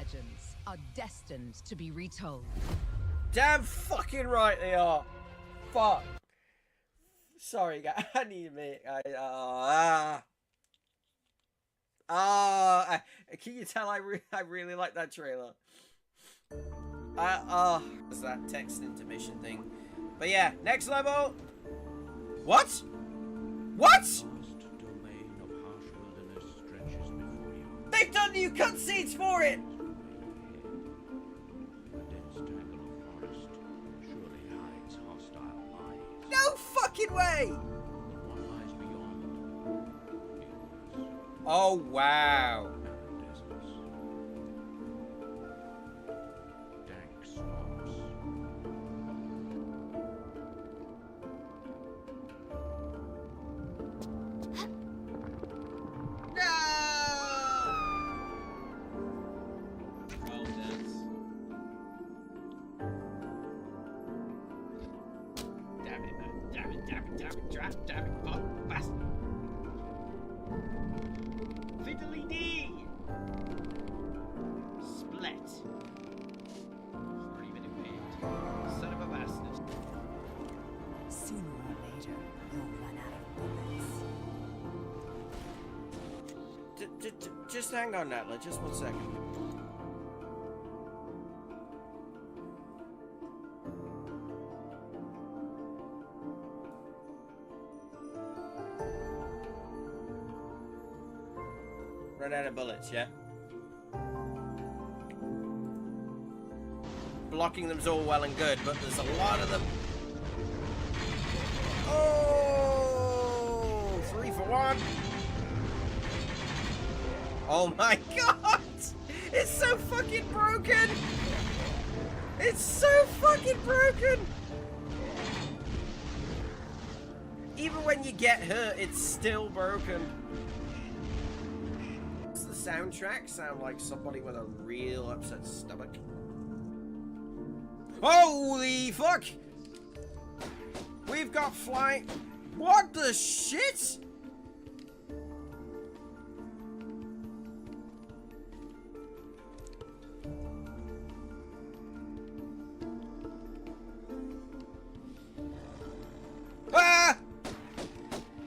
legends are destined to be retold. Damn fucking right they are. Fuck. Sorry, guys. I need a minute. Can you tell I really like that trailer? It's that text intermission thing. But yeah, next level. What? What? They've done new cutscenes for it. No fucking way! Oh wow! Damn it, fuck, bastard. Fiddly dee! Split. Not even a bit. Son of a bastard. Sooner or later, you'll run out of bullets. Just hang on, Natla, just 1 second. Run out of bullets, yeah? Blocking them's all well and good, but there's a lot of them. Oh! 3 for 1. Oh my god! It's so fucking broken! It's so fucking broken! Even when you get hurt, it's still broken. Soundtrack sound like somebody with a real upset stomach. Holy fuck! We've got flying. What the shit? Ah!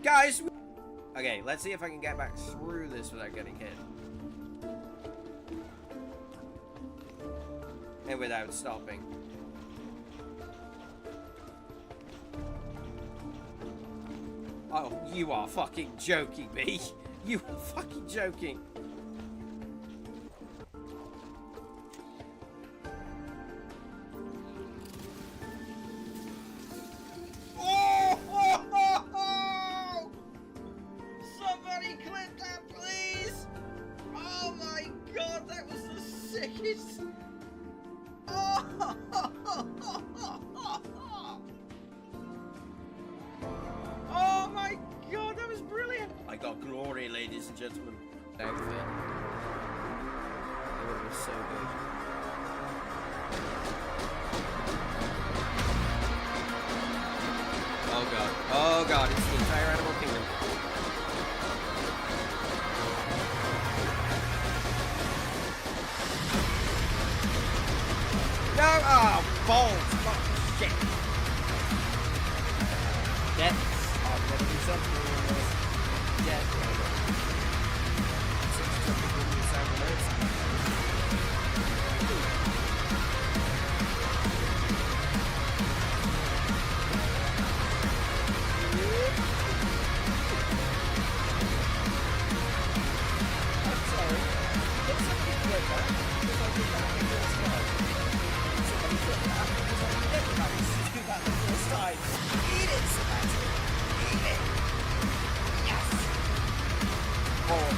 Guys! Okay, let's see if I can get back through this without getting hit. And without stopping. Oh, you are fucking joking me. You are fucking joking. Oh! Somebody clip that, please. Oh my god, that was the sickest. Oh my god, that was brilliant! I got glory, ladies and gentlemen. Outfit. It would have been so good. Oh god. Oh god, it's the entire animal kingdom. No! Oh, balls! Fuck, shit! Death. Oh, I'm gonna do something. Death. I'm sorry. Can somebody get that? Because I did that the first time. Somebody get that because I never managed to do that the first time. Eat it, Sebastian. Eat it. Yes. Oh,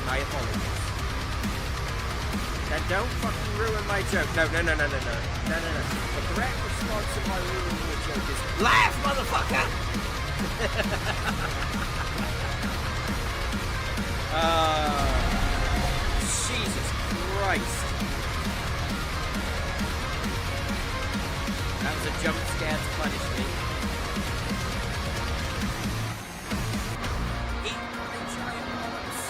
my apologies. Now don't fucking ruin my joke. No. The correct response to my ruining your joke is laugh, motherfucker! Jesus Christ. That was a jump scare to punish me. Eat my giant balls.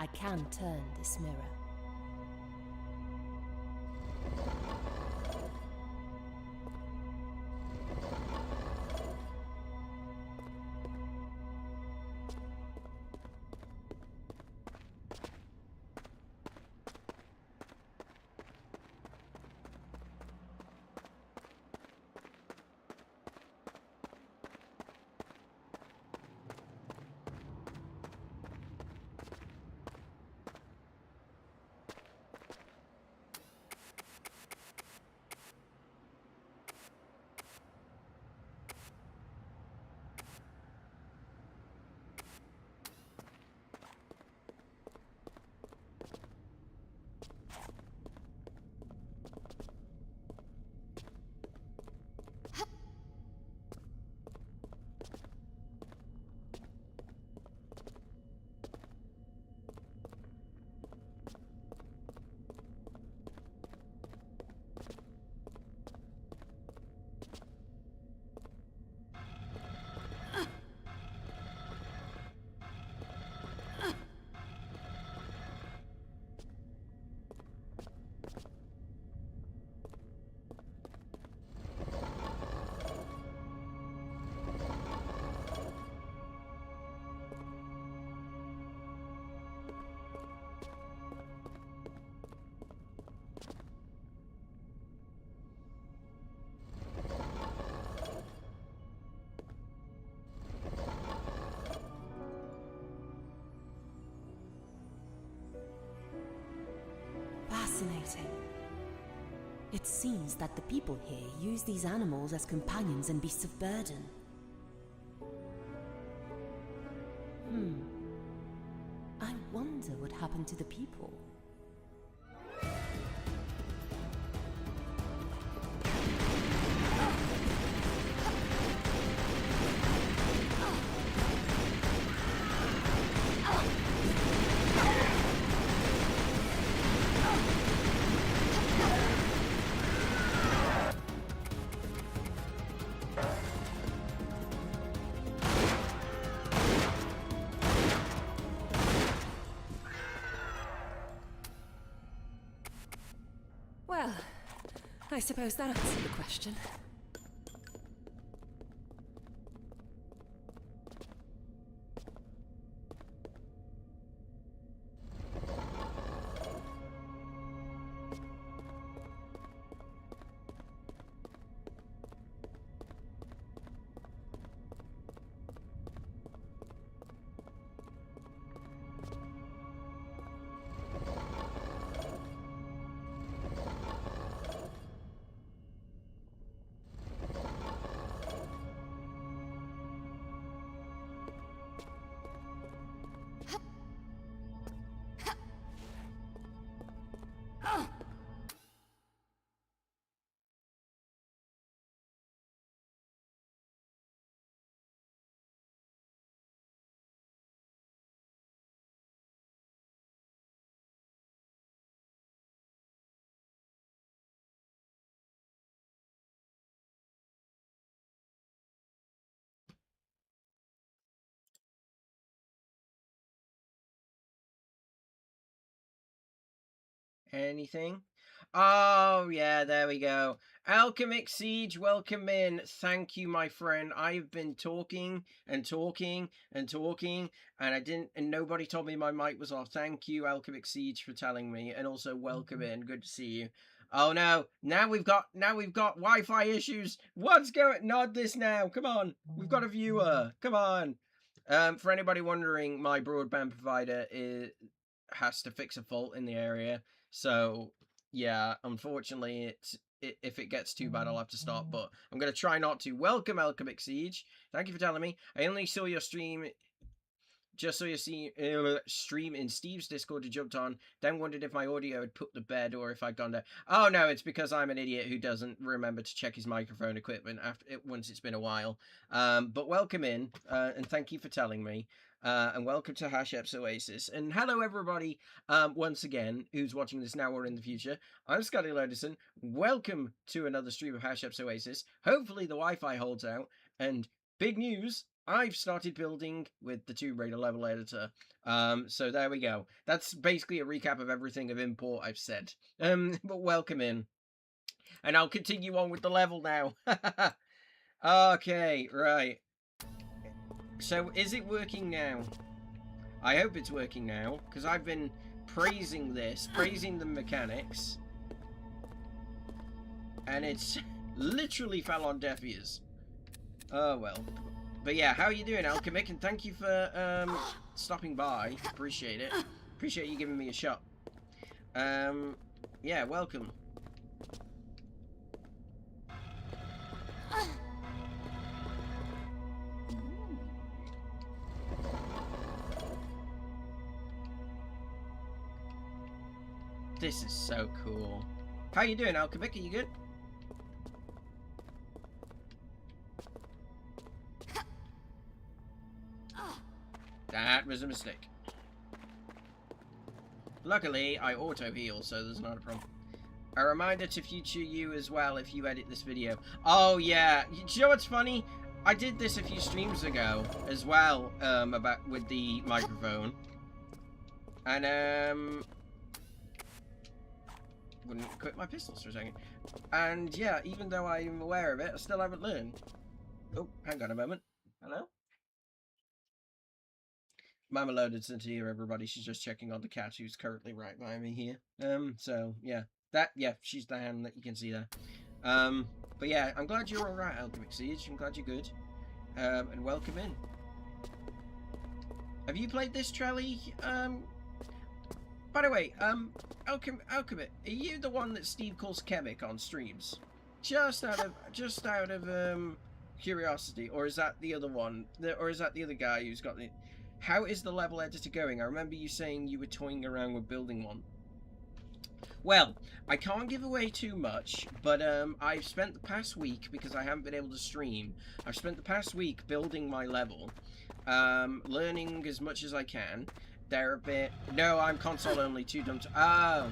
I can turn this mirror. Fascinating. It seems that the people here use these animals as companions and beasts of burden. I wonder what happened to the people. Well, I suppose that answered the question. Anything? Oh, yeah, there we go. Alchemic Siege, welcome in. Thank you, my friend. I've been talking and talking and talking, and nobody told me my mic was off. Thank you, Alchemic Siege, for telling me, and also welcome in. Good to see you. Oh no, now we've got Wi-Fi issues. What's going? Not this now. Come on, we've got a viewer. Come on. For anybody wondering, my broadband provider has to fix a fault in the area. So yeah, unfortunately, if it gets too bad, I'll have to stop. But I'm gonna try not to. Welcome, Alchemic Siege. Thank you for telling me. I only saw your stream. Just so you see, stream in Steve's Discord, you jumped on, then wondered if my audio had put to bed or if I'd gone down. Oh no, it's because I'm an idiot who doesn't remember to check his microphone equipment once it's been a while. But welcome in, and thank you for telling me. And welcome to hasheps Oasis. And hello everybody, once again, who's watching this now or in the future. I'm ScottyLoadinson. Welcome to another stream of hasheps Oasis. Hopefully the Wi-Fi holds out. And big news, I've started building with the Tomb Raider level editor. So there we go. That's basically a recap of everything of import I've said. But welcome in. And I'll continue on with the level now. Okay, right. So is it working now? I hope it's working now, because I've been praising the mechanics. And it's literally fell on deaf ears. Oh well. But yeah, how are you doing, Alchemic? And thank you for stopping by. Appreciate it. Appreciate you giving me a shot. Yeah, welcome. This is so cool. How you doing, Alchemic? Are you good? That was a mistake. Luckily, I auto-heal, so there's not a problem. A reminder to future you as well if you edit this video. Oh, yeah. Do you know what's funny? I did this a few streams ago as well, with the microphone. And, wouldn't equip my pistols for a second. And, yeah, even though I'm aware of it, I still haven't learned. Oh, hang on a moment. Hello? Mama Loadinson here, everybody. She's just checking on the cat who's currently right by me here. So, yeah. She's the hand that you can see there. But yeah, I'm glad you're alright, Alchemic Siege. I'm glad you're good. And welcome in. Have you played this, Trle? By the way, Alchemic, are you the one that Steve calls Chemic on streams? Just out of curiosity, or is that the other one? Or is that the other guy who's got the... How is the level editor going? I remember you saying you were toying around with building one. Well, I can't give away too much, but I've spent the past week, because I haven't been able to stream, I've spent the past week building my level, learning as much as I can. They're a bit... No, I'm console only, too dumb to... Oh.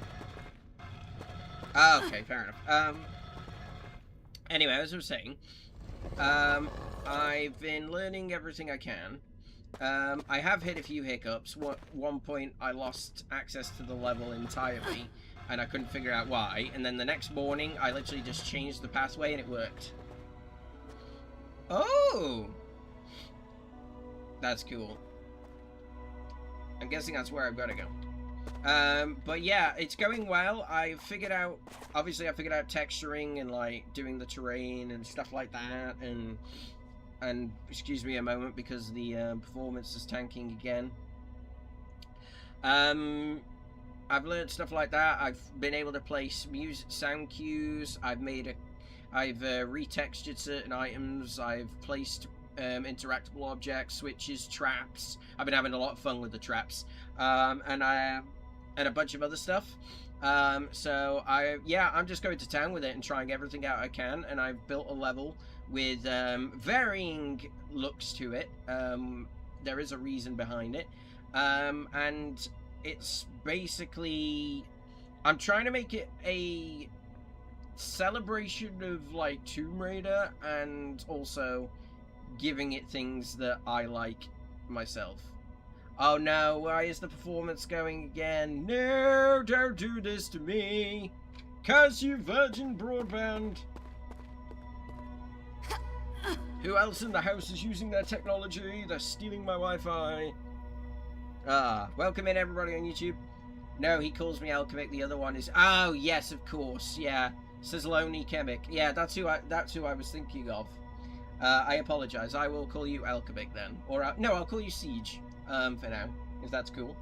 Okay, fair enough. Anyway, as I was saying, I've been learning everything I can. I have hit a few hiccups. One point, I lost access to the level entirely, and I couldn't figure out why. And then the next morning, I literally just changed the pathway, and it worked. Oh! That's cool. I'm guessing that's where I've got to go. But yeah, it's going well. Obviously I figured out texturing and like doing the terrain and stuff like that, and excuse me a moment because the performance is tanking again. I've learned stuff like that. I've been able to place music, sound cues. I've retextured certain items. I've placed interactable objects, switches, traps. I've been having a lot of fun with the traps, and a bunch of other stuff. So I'm just going to town with it and trying everything out I can. And I've built a level with varying looks to it. There is a reason behind it, and it's basically I'm trying to make it a celebration of like Tomb Raider and also giving it things that I like myself. Oh no, why is the performance going again? No, don't do this to me. Curse you, Virgin Broadband. Who else in the house is using their technology? They're stealing my Wi-Fi. Welcome in everybody on YouTube. No, he calls me Alchemic. The other one is... Oh, yes, of course. Yeah. Says Lonely Chemic. Yeah, that's who I was thinking of. I apologize. I will call you Alchemic then. Or, no, I'll call you Siege, for now, if that's cool.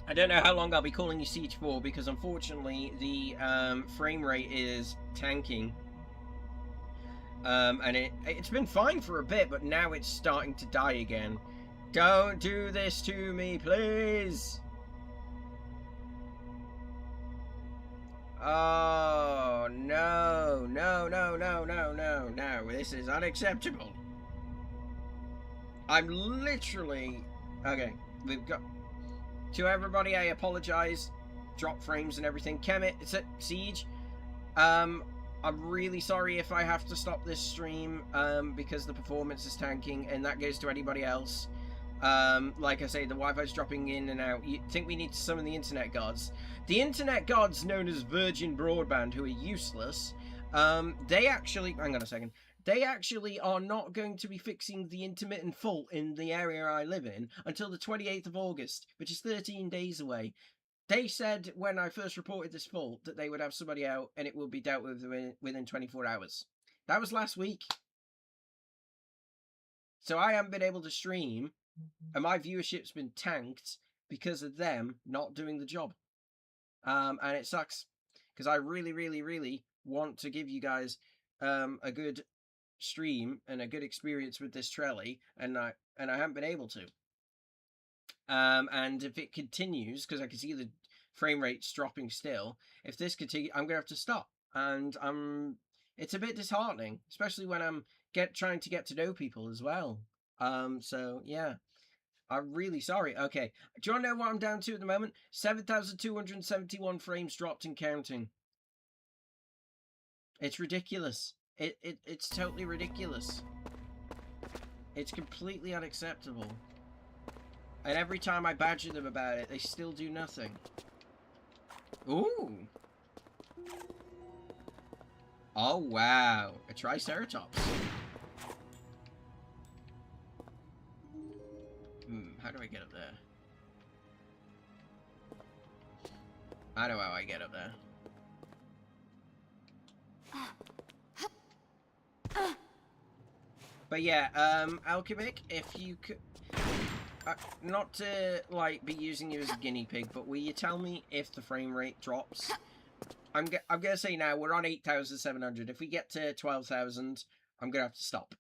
I don't know how long I'll be calling you Siege for, because unfortunately the frame rate is tanking. And it's been fine for a bit, but now it's starting to die again. Don't do this to me, please! Oh, no, no, no, no, no, no, no, this is unacceptable. I'm literally... Okay, we've got... To everybody, I apologize. Drop frames and everything. Kemet, it's a Siege. I'm really sorry if I have to stop this stream because the performance is tanking, and that goes to anybody else. Like I say, the Wi-Fi's dropping in and out. You think we need to summon the internet gods? The internet gods, known as Virgin Broadband, who are useless, they actually... Hang on a second. They actually are not going to be fixing the intermittent fault in the area I live in until the 28th of August, which is 13 days away. They said when I first reported this fault that they would have somebody out and it will be dealt with within 24 hours. That was last week. So I haven't been able to stream, and my viewership's been tanked because of them not doing the job. And it sucks because I really, really, really want to give you guys a good stream and a good experience with this Trle, and I haven't been able to. And if it continues, because I can see the frame rate's dropping still, if this continues, I'm gonna have to stop. And it's a bit disheartening, especially when I'm trying to get to know people as well. So yeah, I'm really sorry. Okay, do you want to know what I'm down to at the moment? 7,271 frames dropped and counting. It's ridiculous. It's totally ridiculous. It's completely unacceptable. And every time I badger them about it, they still do nothing. Ooh. Oh, wow. A Triceratops. How do I get up there? I know how I get up there. But yeah, Alchemic, if you could... not to, like, be using you as a guinea pig, but will you tell me if the frame rate drops? I'm gonna say now, we're on 8,700. If we get to 12,000, I'm gonna have to stop.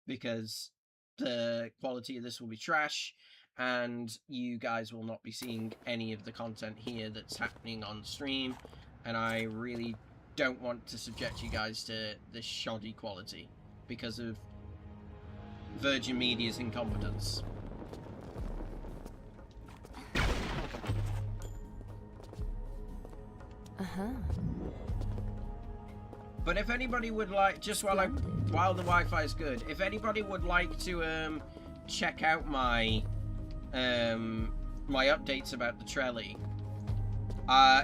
Because the quality of this will be trash, and you guys will not be seeing any of the content here that's happening on stream, and I really don't want to subject you guys to this shoddy quality because of Virgin Media's incompetence. But if anybody would like, just while the Wi-Fi is good, if anybody would like to check out my my updates about the Trle,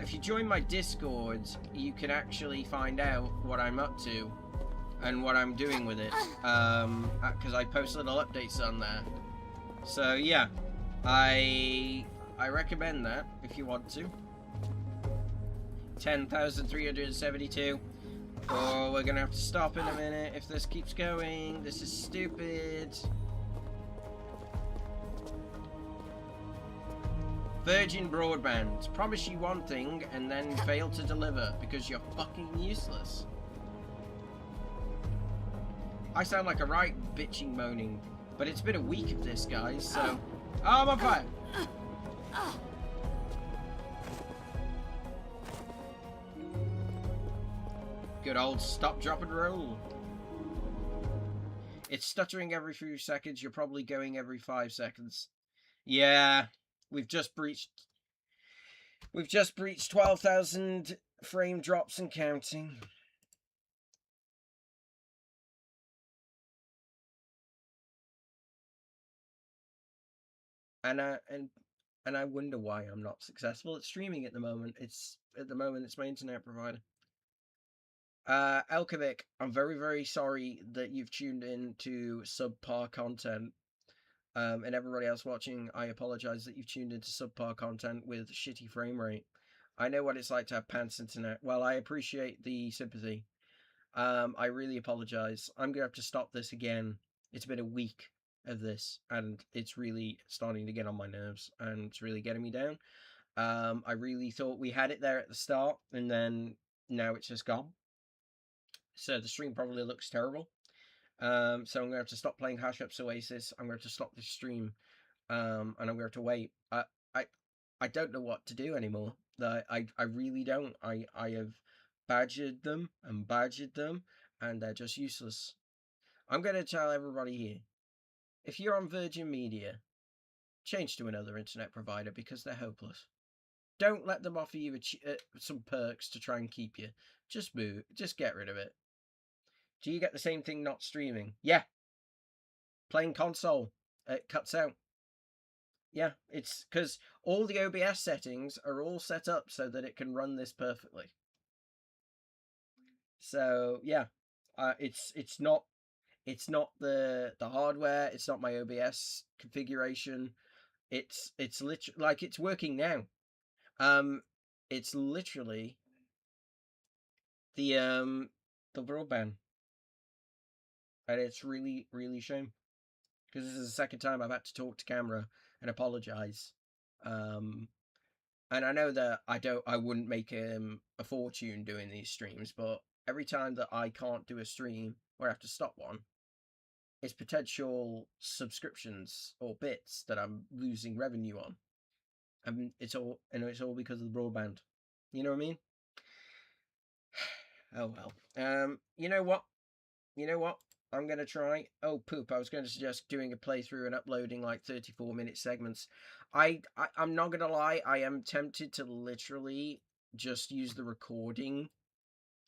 if you join my Discord, you can actually find out what I'm up to and what I'm doing with it, because I post little updates on there. So yeah, I recommend that if you want to. 10,372. Oh, we're gonna have to stop in a minute if this keeps going. This is stupid. Virgin Broadband. Promise you one thing and then fail to deliver because you're fucking useless. I sound like a right bitching moaning, but it's been a week of this, guys, so... Oh, I'm on fire! Good old stop, drop, and roll. It's stuttering every few seconds. You're probably going every 5 seconds. Yeah, we've just breached 12,000 frame drops and counting. And I wonder why I'm not successful at streaming at the moment. It's my internet provider. Elkovic, I'm very, very sorry that you've tuned in to subpar content. And everybody else watching, I apologize that you've tuned into subpar content with shitty frame rate. I know what it's like to have pants internet. Well, I appreciate the sympathy. I really apologize. I'm gonna have to stop this again. It's been a week of this, and it's really starting to get on my nerves, and it's really getting me down. I really thought we had it there at the start, and then now it's just gone. So the stream probably looks terrible. So I'm going to have to stop playing hasheps Oasis. I'm going to have to stop this stream. And I'm going to have to wait. I don't know what to do anymore. I really don't. I have badgered them, and they're just useless. I'm going to tell everybody here, if you're on Virgin Media, change to another internet provider because they're hopeless. Don't let them offer you some perks to try and keep you. Just move. Just get rid of it. Do you get the same thing not streaming? Yeah. Playing console. It cuts out. Yeah, it's because all the OBS settings are all set up so that it can run this perfectly. So yeah, it's not the hardware. It's not my OBS configuration. It's literally like it's working now. It's literally the broadband, and it's really shame because this is the second time I've had to talk to camera and apologize. And I know that I wouldn't make a fortune doing these streams, but every time that I can't do a stream or have to stop one, it's potential subscriptions or bits that I'm losing revenue on. And it's all because of the broadband. You know what I mean? Oh well. You know what? I'm gonna try. Oh poop! I was going to suggest doing a playthrough and uploading like 34-minute segments. I'm not gonna lie. I am tempted to literally just use the recording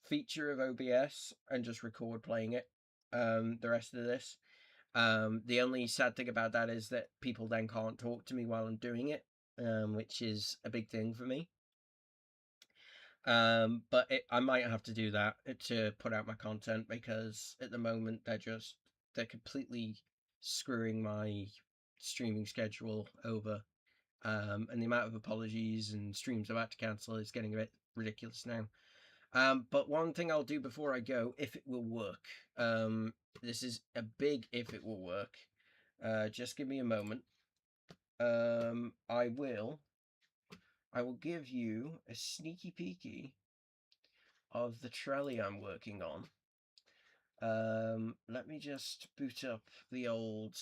feature of OBS and just record playing it. The rest of this. The only sad thing about that is that people then can't talk to me while I'm doing it, which is a big thing for me. But I might have to do that to put out my content because at the moment they're completely screwing my streaming schedule over. And the amount of apologies and streams I've had to cancel is getting a bit ridiculous now. But one thing I'll do before I go, if it will work, this is a big if it will work. Just give me a moment. I will give you a sneaky peeky of the Trle I'm working on. Let me just boot up the old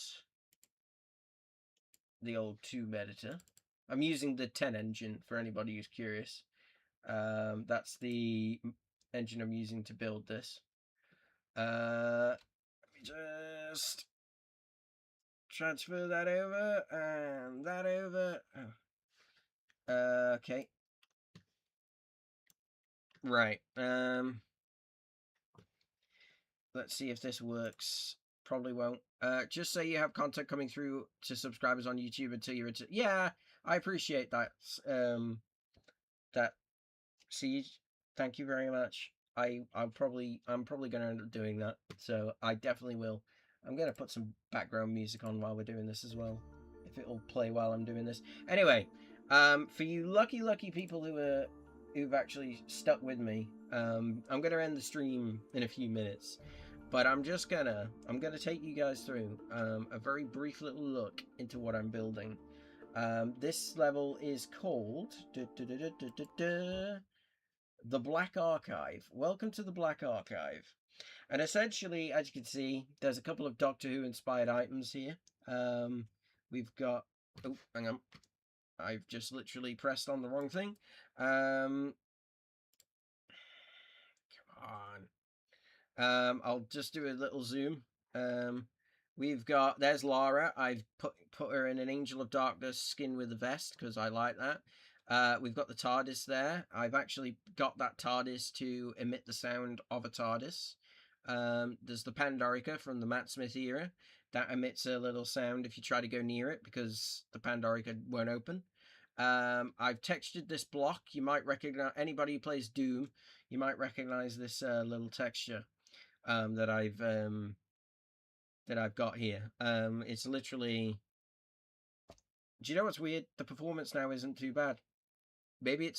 tube editor. I'm using the 10 engine for anybody who's curious. That's the engine I'm using to build this. Let me just transfer that over and that over. Okay. Right. Let's see if this works. Probably won't. Just say you have content coming through to subscribers on YouTube until you're into. Yeah, I appreciate that. That Siege. Thank you very much. I'm probably gonna end up doing that. So I definitely will. I'm gonna put some background music on while we're doing this as well, if it'll play while I'm doing this. Anyway, for you lucky people who've actually stuck with me, I'm gonna end the stream in a few minutes. But I'm gonna take you guys through a very brief little look into what I'm building. This level is called the Black Archive. Welcome to the Black Archive. And essentially, as you can see, there's a couple of Doctor Who inspired items here. We've got, oh, hang on, I've just literally pressed on the wrong thing. Come on. I'll just do a little zoom. We've got, there's Lara. I've put her in an Angel of Darkness skin with a vest because I like that. We've got the TARDIS there. I've actually got that TARDIS to emit the sound of a TARDIS. There's the Pandorica from the Matt Smith era. That emits a little sound if you try to go near it because the Pandorica won't open. I've textured this block. You might recognize, anybody who plays Doom, you might recognize this little texture that I've got here. It's literally. Do you know what's weird? The performance now isn't too bad. Maybe it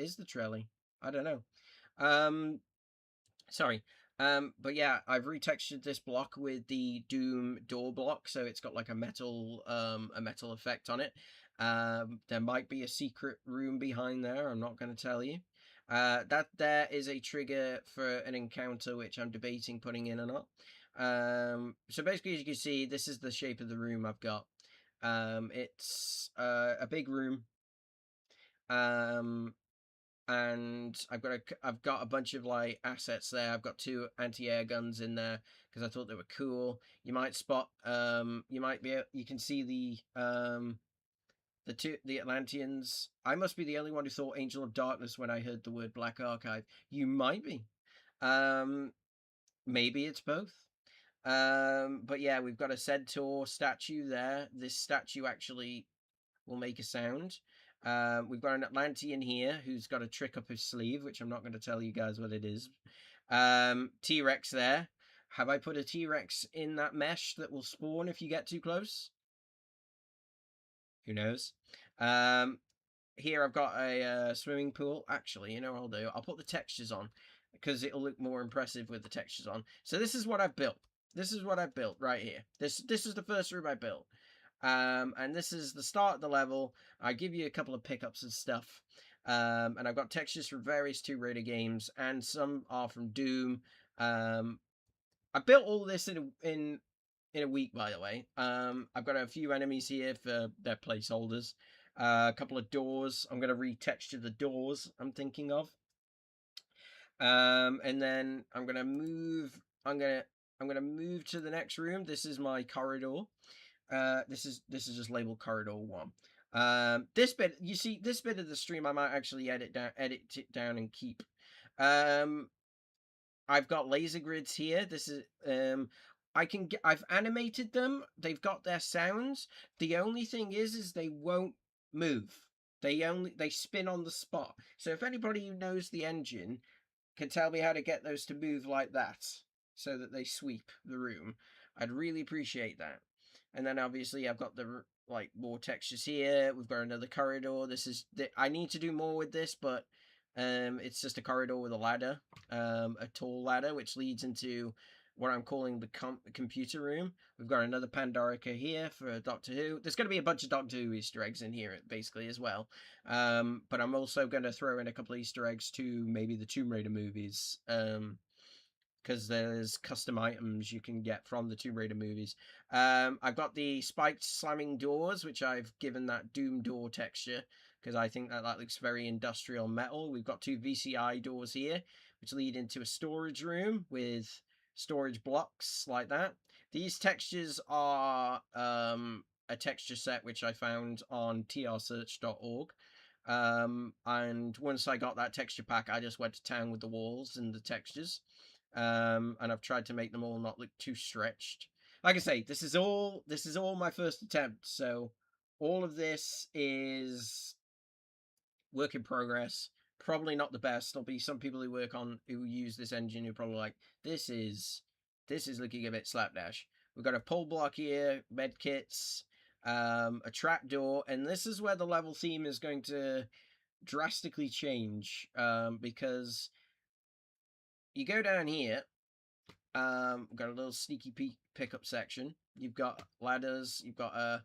is the Trle. I don't know. Sorry. But yeah, I've retextured this block with the Doom door block, so it's got like a metal effect on it. There might be a secret room behind there. I'm not going to tell you. That there is a trigger for an encounter which I'm debating putting in or not. So basically, as you can see, this is the shape of the room I've got. It's a big room. And I've got a bunch of like assets there. I've got 2 anti-air guns in there because I thought they were cool. You might spot you can see the the Atlanteans. I must be the only one who thought Angel of Darkness when I heard the word Black Archive. You might be. Maybe it's both. But yeah, we've got a Centaur statue there. This statue actually will make a sound. We've got an Atlantean here who's got a trick up his sleeve, which I'm not going to tell you guys what it is. T-Rex there. Have I put a T-Rex in that mesh that will spawn if you get too close? Who knows? Here I've got a swimming pool. Actually, you know what I'll do? I'll put the textures on because it'll look more impressive with the textures on. So this is what I've built. This is what I've built right here. This is the first room I built. And this is the start of the level. I give you a couple of pickups and stuff. And I've got textures from various Tomb Raider games, and some are from Doom. I built all this in a week, by the way. I've got a few enemies here for their placeholders. A couple of doors. I'm going to retexture the doors I'm thinking of. And then I'm going to move. I'm going to move to the next room. This is my corridor. This is just labeled corridor 1. This bit, you see, this bit of the stream I might actually edit it down and keep. I've got laser grids here. This is I've animated them. They've got their sounds. The only thing is they won't move. They spin on the spot. So if anybody who knows the engine can tell me how to get those to move like that so that they sweep the room, I'd really appreciate that. And then obviously I've got the more textures here. We've got another corridor. I need to do more with this, but it's just a corridor with a ladder, a tall ladder, which leads into what I'm calling the computer room. We've got another Pandorica here for Doctor Who. There's going to be a bunch of Doctor Who Easter eggs in here, basically, as well. But I'm also going to throw in a couple of Easter eggs to maybe the Tomb Raider movies, because there's custom items you can get from the Tomb Raider movies. I've got the spiked slamming doors, which I've given that Doom door texture, because I think that looks very industrial metal. We've got 2 VCI doors here, which lead into a storage room with storage blocks like that. These textures are a texture set which I found on trsearch.org. And once I got that texture pack, I just went to town with the walls and the textures. And I've tried to make them all not look too stretched. Like I say, this is all my first attempt, so all of this is work in progress. Probably not the best. There'll be some people who use this engine who are probably like, this is looking a bit slapdash. We've got a pole block here, med kits, a trap door, and this is where the level theme is going to drastically change, because you go down here, got a little sneaky pickup section. You've got ladders, you've got a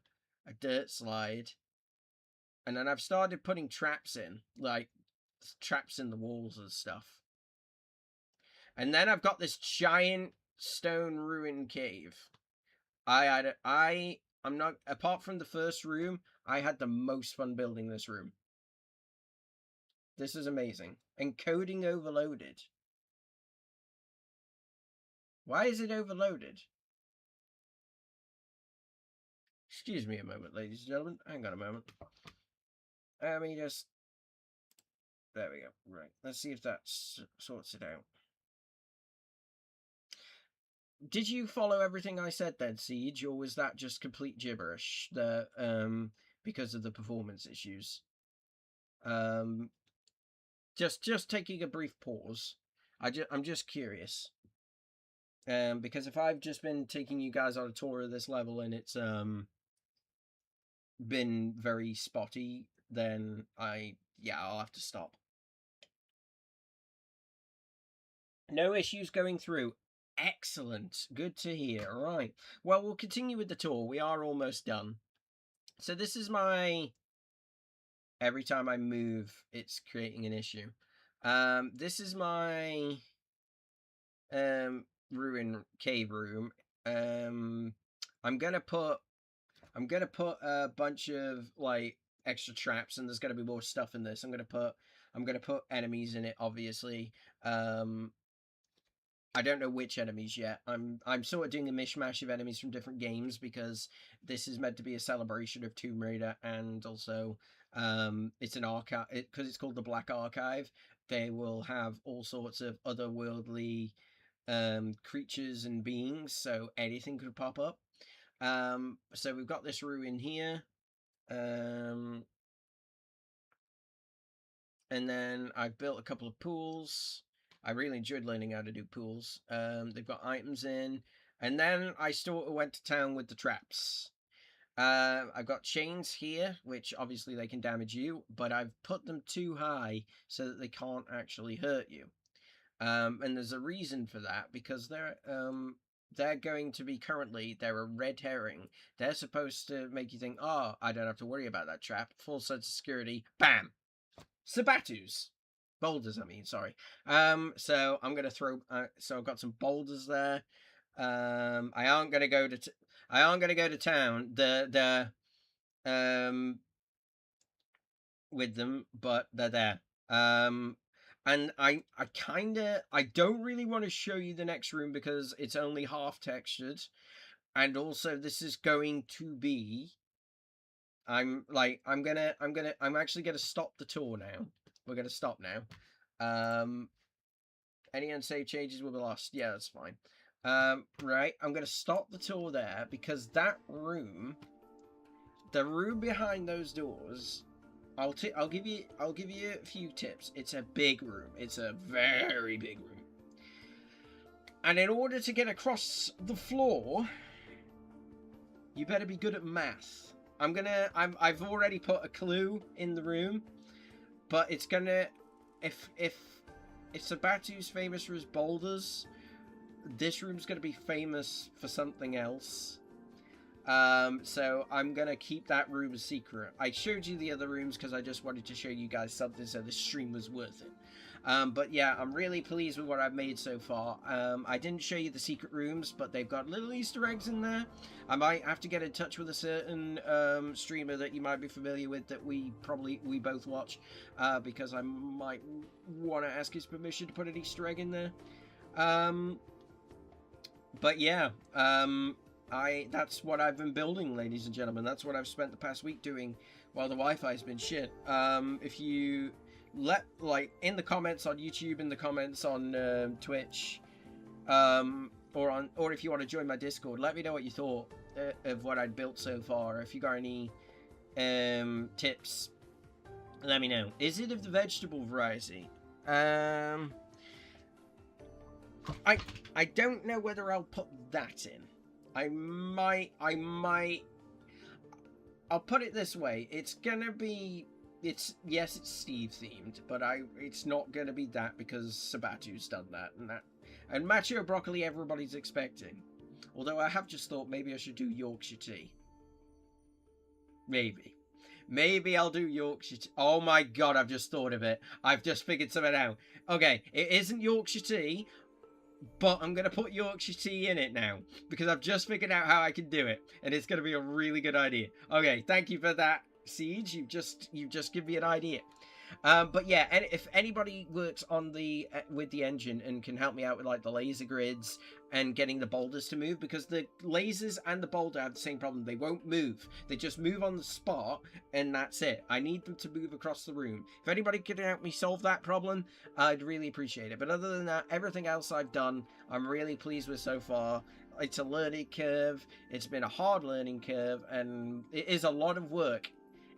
dirt slide, and then I've started putting traps in, like traps in the walls and stuff. And then I've got this giant stone ruin cave. I'm not, apart from the first room, I had the most fun building this room. This is amazing. Encoding overloaded. Why is it overloaded? Excuse me a moment, ladies and gentlemen. Hang on a moment. Let me just... There we go. Right. Let's see if that sorts it out. Did you follow everything I said then, Siege, or was that just complete gibberish? Because of the performance issues. Just taking a brief pause. I'm just curious. Because if I've just been taking you guys on a tour of this level and it's been very spotty, then I'll have to stop. No issues going through. Excellent. Good to hear. All right. Well, we'll continue with the tour. We are almost done. So this is my... Every time I move, it's creating an issue. This is my ruin cave room. I'm gonna put a bunch of like extra traps, and there's gonna be more stuff in this. I'm gonna put enemies in it, obviously. I don't know which enemies yet. I'm sort of doing a mishmash of enemies from different games because this is meant to be a celebration of Tomb Raider, and also it's an archive because it's called the Black Archive. They will have all sorts of otherworldly creatures and beings, so anything could pop up. So we've got this ruin here. And then I've built a couple of pools. I really enjoyed learning how to do pools. They've got items in. And then I sort of went to town with the traps. I've got chains here, which obviously they can damage you, but I've put them too high so that they can't actually hurt you. And there's a reason for that, because they're going to be they're a red herring. They're supposed to make you think, oh, I don't have to worry about that trap. Full sense of security. Bam! Sabatus. Boulders, I mean, sorry. So I'm gonna throw. So I've got some boulders there. I aren't gonna go to town. With them, but they're there. And I don't really want to show you the next room because it's only half textured, and also this is going to be. I'm actually gonna stop the tour now. We're gonna stop now. Any unsaved changes will be lost. Yeah, that's fine. Right, I'm gonna stop the tour there because that room, the room behind those doors, I'll give you a few tips. It's a big room. It's a very big room. And in order to get across the floor, you better be good at math. I've already put a clue in the room, but it's gonna, if Sabatu's famous for his boulders, this room's gonna be famous for something else. So I'm gonna keep that room a secret. I showed you the other rooms because I just wanted to show you guys something so the stream was worth it. But yeah, I'm really pleased with what I've made so far. I didn't show you the secret rooms, but they've got little Easter eggs in there. I might have to get in touch with a certain streamer that you might be familiar with that we both watch, because I might want to ask his permission to put an Easter egg in there. But yeah, that's what I've been building, ladies and gentlemen. That's what I've spent the past week doing while the Wi-Fi's been shit. If you in the comments on YouTube, in the comments on Twitch, or if you want to join my Discord, let me know what you thought of what I'd built so far. If you got any tips, let me know. Is it of the vegetable variety? I don't know whether I'll put that in. I'll put it this way. It's gonna be, yes, it's Steve themed, but it's not gonna be that because Sabatu's done that, and Macho Broccoli everybody's expecting. Although I have just thought maybe I should do Yorkshire tea. Maybe I'll do Yorkshire tea. Oh my god, I've just thought of it. I've just figured something out. Okay, it isn't Yorkshire tea, but I'm going to put Yorkshire tea in it now because I've just figured out how I can do it, and it's going to be a really good idea. Okay, thank you for that, Siege. You've just given me an idea. But yeah, and if anybody works on with the engine and can help me out with like the laser grids and getting the boulders to move, because the lasers and the boulder have the same problem. They won't move. They just move on the spot, and that's it. I need them to move across the room. If anybody could help me solve that problem, I'd really appreciate it. But other than that, everything else I've done, I'm really pleased with so far. It's a learning curve. It's been a hard learning curve, and it is a lot of work.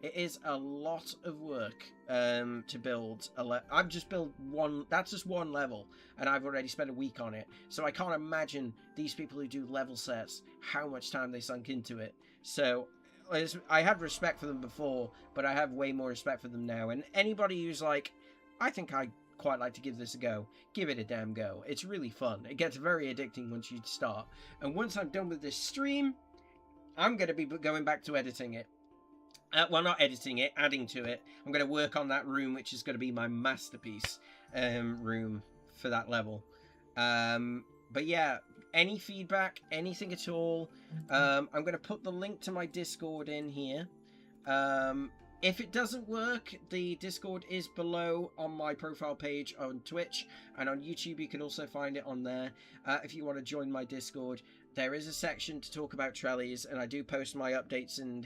It is a lot of work to build I've just built one. That's just one level, and I've already spent a week on it. So I can't imagine these people who do level sets how much time they sunk into it. So I had respect for them before, but I have way more respect for them now. And anybody who's like, I think I quite like to give this a go, give it a damn go. It's really fun. It gets very addicting once you start. And once I'm done with this stream, I'm going to be going back to editing it. Well, not editing it, adding to it. I'm going to work on that room, which is going to be my masterpiece room for that level. But yeah, any feedback, anything at all. I'm going to put the link to my Discord in here. If it doesn't work, the Discord is below on my profile page on Twitch, and on YouTube you can also find it on there. If you want to join my Discord, there is a section to talk about Trelles, and I do post my updates and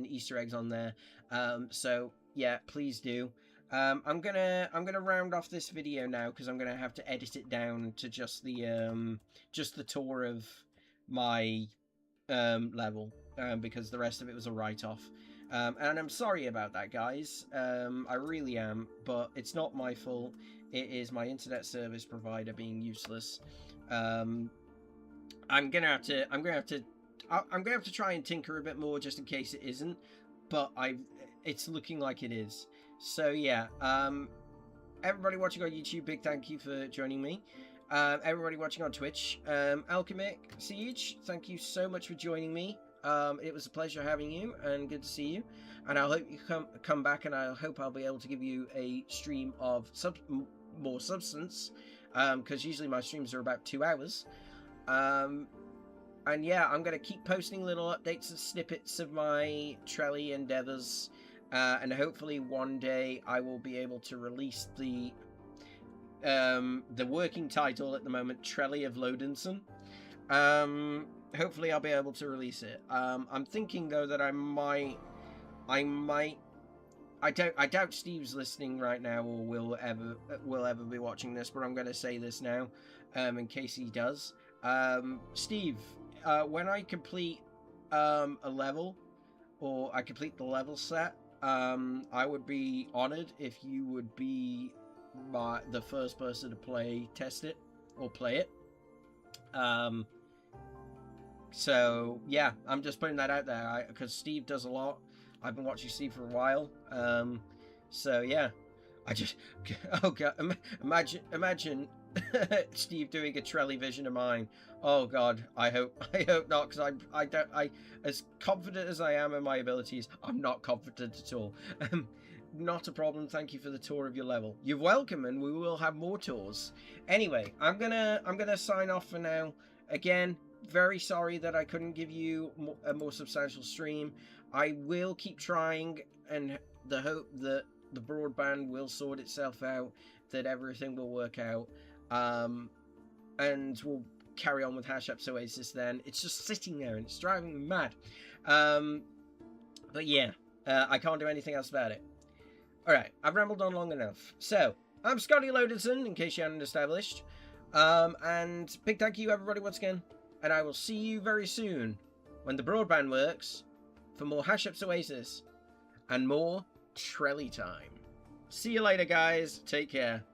Easter eggs on there. So yeah, please do. I'm gonna round off this video now because I'm gonna have to edit it down to just the tour of my level, because the rest of it was a write-off. And I'm sorry about that, guys. I really am, but it's not my fault. It is my internet service provider being useless. I'm gonna have to try and tinker a bit more just in case it isn't, but it's looking like it is. So yeah, everybody watching on YouTube, big thank you for joining me. Everybody watching on Twitch, Alchemic Siege, thank you so much for joining me. It was a pleasure having you, and good to see you. And I hope you come back, and I hope I'll be able to give you a stream of more substance, because usually my streams are about 2 hours. And yeah, I'm going to keep posting little updates and snippets of my Trle endeavors, and hopefully one day I will be able to release the working title at the moment, Trle of Loadinson. Hopefully I'll be able to release it. I'm thinking though that I doubt Steve's listening right now or will ever be watching this, but I'm going to say this now, in case he does. Steve, when I complete a level, or I complete the level set, I would be honored if you would be the first person to test it or play it. So yeah, I'm just putting that out there because Steve does a lot. I've been watching Steve for a while. So yeah, oh god, imagine Steve doing a Trle vision of mine. Oh god, I hope not, because I as confident as I am in my abilities, I'm not confident at all. Not a problem. Thank you for the tour of your level. You're welcome, and we will have more tours. Anyway, I'm gonna sign off for now. Again, very sorry that I couldn't give you a more substantial stream. I will keep trying, and the hope that the broadband will sort itself out, that everything will work out, and we'll carry on with hasheps Oasis then. It's just sitting there and it's driving me mad. But yeah, I can't do anything else about it. Alright, I've rambled on long enough. So, I'm ScottyLoadinson, in case you hadn't established. And big thank you everybody once again. And I will see you very soon, when the broadband works, for more hasheps Oasis, and more Trle time. See you later, guys. Take care.